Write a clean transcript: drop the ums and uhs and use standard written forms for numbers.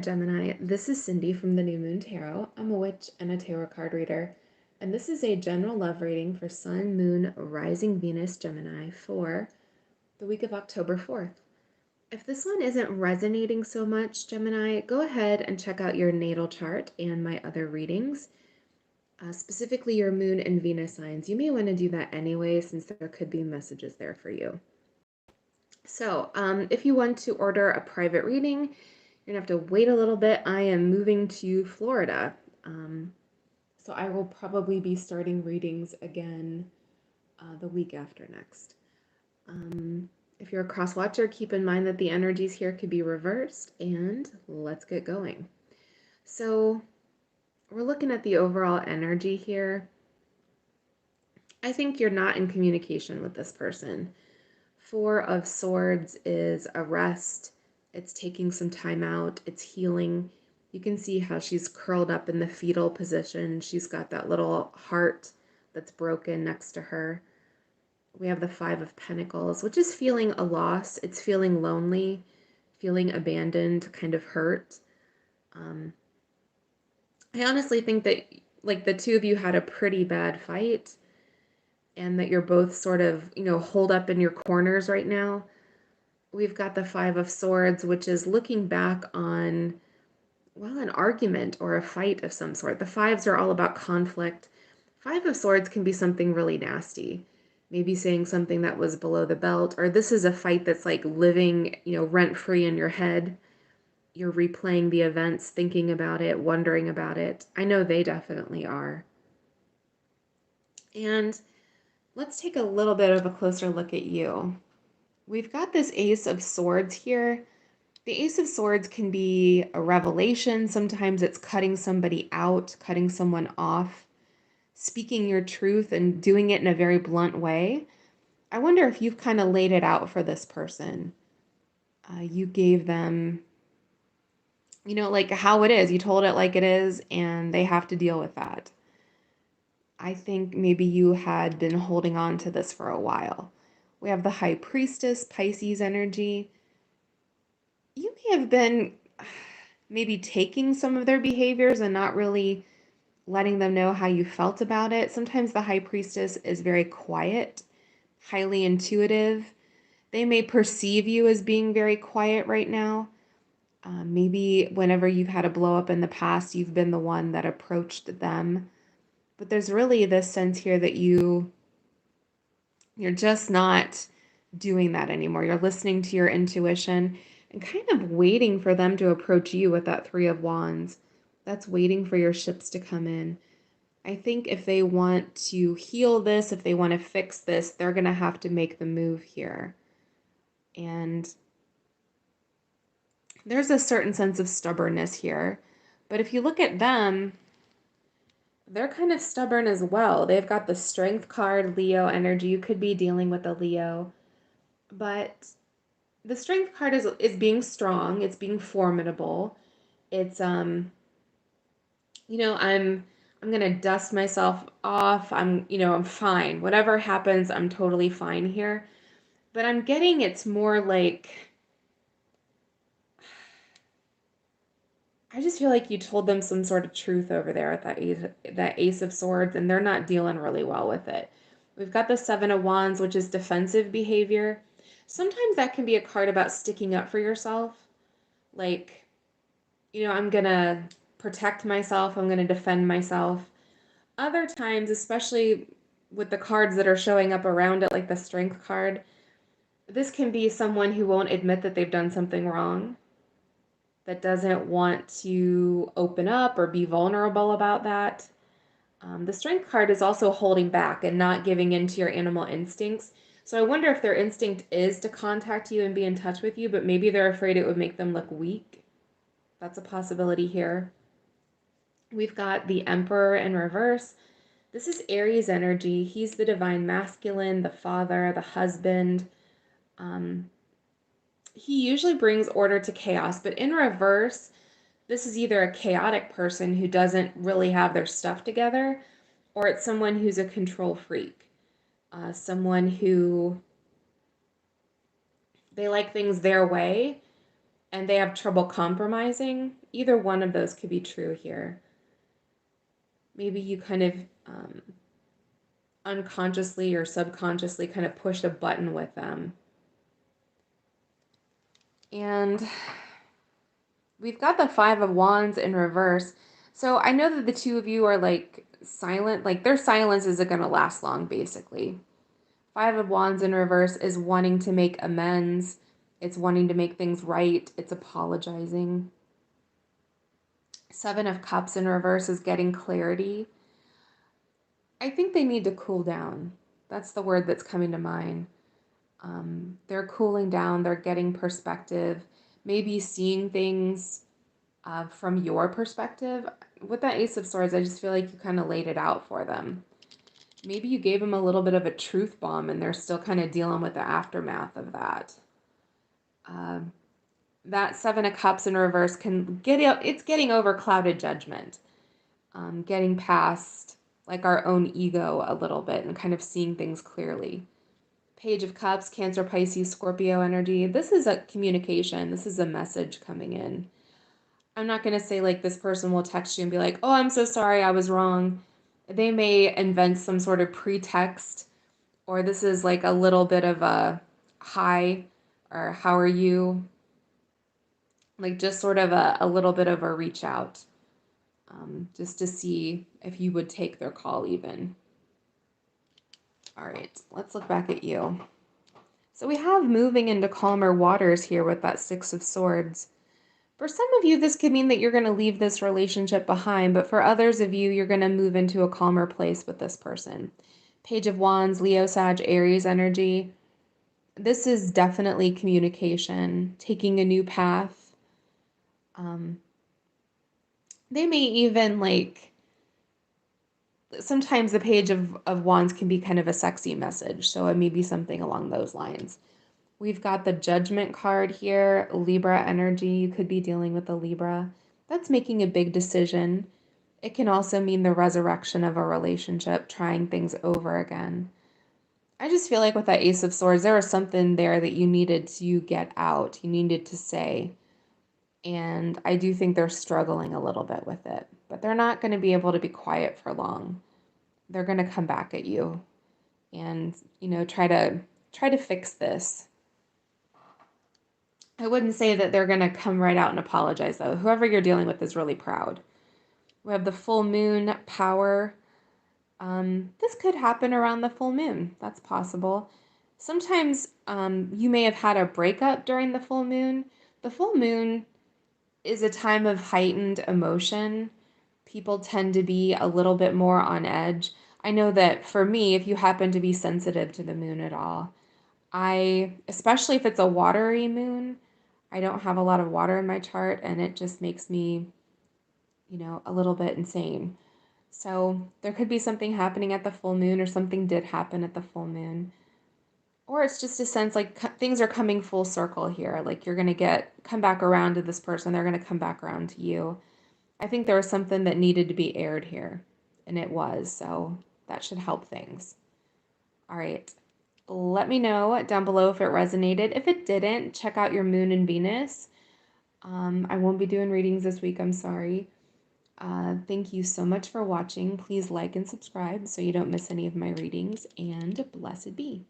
Gemini, this is Cindy from the New Moon Tarot. I'm a witch and a tarot card reader, and this is a general love reading for Sun, Moon, Rising Venus, Gemini for the week of October 4th. If this one isn't resonating so much, Gemini, go ahead and check out your natal chart and my other readings, specifically your Moon and Venus signs. You may want to do that anyway, since there could be messages there for you. So, if you want to order a private reading, you're gonna have to wait a little bit. I am moving to Florida. So I will probably be starting readings again the week after next. If you're a cross watcher, keep in mind that the energies here could be reversed, and let's get going. So we're looking at the overall energy here. I think you're not in communication with this person. Four of Swords is a rest. It's taking some time out. It's healing. You can see how she's curled up in the fetal position. She's got that little heart that's broken next to her. We have the Five of Pentacles, which is feeling a loss. It's feeling lonely, feeling abandoned, kind of hurt. I honestly think that like the two of you had a pretty bad fight, and that you're both sort of, holed up in your corners right now. We've got the Five of Swords, which is looking back on, well, an argument or a fight of some sort. The fives are all about conflict. Five of Swords can be something really nasty. Maybe saying something that was below the belt, or this is a fight that's like living, rent-free in your head. You're replaying the events, thinking about it, wondering about it. I know they definitely are. And let's take a little bit of a closer look at you. We've got this Ace of Swords here. The Ace of Swords can be a revelation. Sometimes it's cutting somebody out, cutting someone off, speaking your truth and doing it in a very blunt way. I wonder if you've kind of laid it out for this person. You gave them, like how it is. You told it like it is, and they have to deal with that. I think maybe you had been holding on to this for a while. We have the High Priestess, Pisces energy. You may have been maybe taking some of their behaviors and not really letting them know how you felt about it. Sometimes the High Priestess is very quiet, highly intuitive. They may perceive you as being very quiet right now. Maybe whenever you've had a blow up in the past, you've been the one that approached them. But there's really this sense here that you're just not doing that anymore. You're listening to your intuition and kind of waiting for them to approach you with that Three of Wands. That's waiting for your ships to come in. I think if they want to heal this, if they want to fix this, they're going to have to make the move here. And there's a certain sense of stubbornness here. But if you look at them, they're kind of stubborn as well. They've got the Strength card, Leo energy. You could be dealing with a Leo. But the Strength card is being strong. It's being formidable. It's, I'm going to dust myself off. I'm fine. Whatever happens, I'm totally fine here. But I'm getting it's more like, I just feel like you told them some sort of truth over there at that Ace of Swords, and they're not dealing really well with it. We've got the Seven of Wands, which is defensive behavior. Sometimes that can be a card about sticking up for yourself. Like, I'm going to protect myself. I'm going to defend myself. Other times, especially with the cards that are showing up around it, like the Strength card, this can be someone who won't admit that they've done something wrong, that doesn't want to open up or be vulnerable about that. The Strength card is also holding back and not giving in to your animal instincts. So I wonder if their instinct is to contact you and be in touch with you, but maybe they're afraid it would make them look weak. That's a possibility here. We've got the Emperor in reverse. This is Aries energy. He's the divine masculine, the father, the husband. He usually brings order to chaos, but in reverse, this is either a chaotic person who doesn't really have their stuff together, or it's someone who's a control freak. Someone who, they like things their way and they have trouble compromising. either one of those could be true here. Maybe you kind of unconsciously or subconsciously kind of pushed a button with them. And we've got the Five of Wands in reverse. So I know that the two of you are like silent, like their silence isn't going to last long, basically. Five of Wands in reverse is wanting to make amends. It's wanting to make things right. It's apologizing. Seven of Cups in reverse is getting clarity. I think they need to cool down. That's the word that's coming to mind. They're cooling down. They're getting perspective. Maybe seeing things from your perspective. With that Ace of Swords, I just feel like you kind of laid it out for them. Maybe you gave them a little bit of a truth bomb and they're still kind of dealing with the aftermath of that. That Seven of Cups in reverse can it's getting over clouded judgment. Getting past like our own ego a little bit and kind of seeing things clearly. Page of Cups, Cancer, Pisces, Scorpio energy. This is a communication. This is a message coming in. I'm not going to say like this person will text you and be like, oh, I'm so sorry, I was wrong. They may invent some sort of pretext, or this is like a little bit of a hi or how are you? Like just sort of a little bit of a reach out, just to see if you would take their call even. All right, let's look back at you. So we have moving into calmer waters here with that Six of Swords. For some of you, this could mean that you're going to leave this relationship behind, but for others of you, you're going to move into a calmer place with this person. Page of Wands, Leo, Sag, Aries energy. This is definitely communication, taking a new path. They may even like, sometimes the Page of Wands can be kind of a sexy message, so it may be something along those lines. We've got the Judgment card here, Libra energy. You could be dealing with a Libra. That's making a big decision. It can also mean the resurrection of a relationship, trying things over again. I just feel like with that Ace of Swords, there was something there that you needed to get out. You needed to say. And I do think they're struggling a little bit with it. But they're not going to be able to be quiet for long. They're going to come back at you and, try to fix this. I wouldn't say that they're going to come right out and apologize, though. Whoever you're dealing with is really proud. We have the full moon power. This could happen around the full moon. That's possible. Sometimes you may have had a breakup during the full moon. The full moon is a time of heightened emotion. People tend to be a little bit more on edge. I know that for me, if you happen to be sensitive to the moon at all, especially if it's a watery moon, I don't have a lot of water in my chart and it just makes me, a little bit insane. So there could be something happening at the full moon or something did happen at the full moon. Or it's just a sense like things are coming full circle here. Like you're going to come back around to this person. They're going to come back around to you. I think there was something that needed to be aired here and it was. So that should help things. All right. Let me know down below if it resonated. If it didn't, check out your moon and Venus. I won't be doing readings this week. I'm sorry. Thank you so much for watching. Please like and subscribe so you don't miss any of my readings, and blessed be.